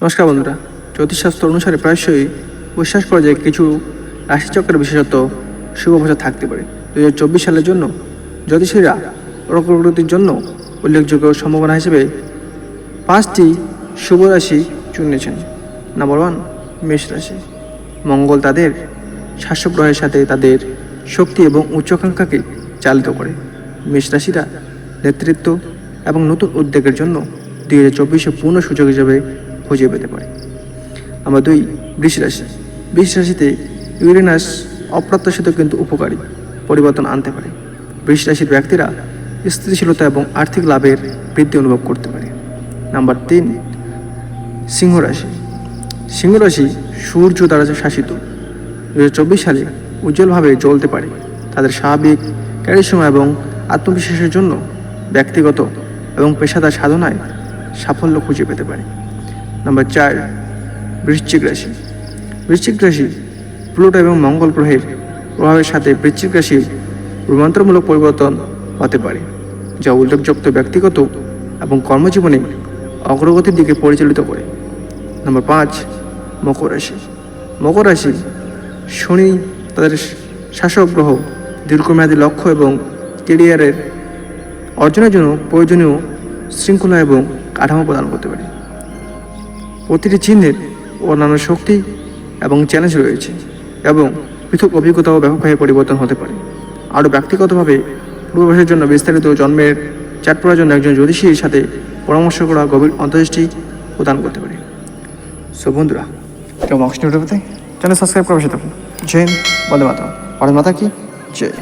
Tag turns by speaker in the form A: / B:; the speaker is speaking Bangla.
A: নমস্কার বন্ধুরা, জ্যোতিষশাস্ত্র অনুসারে প্রায়শই বিশ্বাস করা যায় কিছু রাশিচক্রের বিশেষত শুভ বছর থাকতে পারে। 2024 সালের জন্য জ্যোতিষীরা প্রকৃতির জন্য উল্লেখযোগ্য সম্ভাবনা হিসেবে 5টি শুভ রাশি চুনেছেন। নাম্বার 1, মেষ রাশি। মঙ্গল তাদের শাসক গ্রহের সাথে তাদের শক্তি এবং উচ্চাকাঙ্ক্ষাকে চালিত করে। মেষ রাশিরা নেতৃত্ব এবং নতুন উদ্যোগের জন্য 2024 পূর্ণ সুযোগ হিসেবে খুঁজে পেতে পারে। নাম্বার 2, বৃষ রাশি। বৃষ রাশিতে ইউরেনাস অপ্রত্যাশিত কিন্তু উপকারী পরিবর্তন আনতে পারে। বৃষ রাশির ব্যক্তিরা স্থিতিশীলতা এবং আর্থিক লাভের বৃদ্ধি অনুভব করতে পারে। নাম্বার 3, সিংহ রাশি। সিংহ রাশি সূর্য দ্বারা শাসিত। 2024 সালে উজ্জ্বলভাবে জ্বলতে পারে। তাদের স্বাভাবিক ক্যারিশমা এবং আত্মবিশ্বাসের জন্য ব্যক্তিগত এবং পেশাদার সাধনায় সাফল্য খুঁজে পেতে পারে। নাম্বার 4, বৃশ্চিক রাশি। বৃশ্চিক রাশি প্লুটো এবং মঙ্গল গ্রহের প্রভাবের সাথে বৃশ্চিক রাশির রূপান্তরমূলক পরিবর্তন হতে পারে, যা উল্লেখযোগ্য ব্যক্তিগত এবং কর্মজীবনে অগ্রগতির দিকে পরিচালিত করে। নাম্বার 5, মকর রাশি। মকর রাশি শনি তাদের শাসক গ্রহ দীর্ঘমেয়াদী লক্ষ্য এবং কেরিয়ারের অর্জনের জন্য প্রয়োজনীয় শৃঙ্খলা এবং কাঠামো প্রদান করতে পারে। প্রতিটি চিহ্নের অন্যান্য শক্তি এবং চ্যালেঞ্জ রয়েছে এবং পৃথক অভিজ্ঞতাও ব্যাপকভাবে পরিবর্তন হতে পারে। আরও ব্যক্তিগতভাবে পূর্বাভাসের জন্য বিস্তারিত জন্মের চার্ট পড়ার জন্য একজন জ্যোতিষীর সাথে পরামর্শ করা গভীর অন্তর্দৃষ্টি প্রদান করতে পারে। সো বন্ধুরা, এটা মক্স নিউজ চ্যানেল সাবস্ক্রাইব করার সাথে জয় হিন্দ, বন্দে মাতরম। ভারত মাতা কি জয়।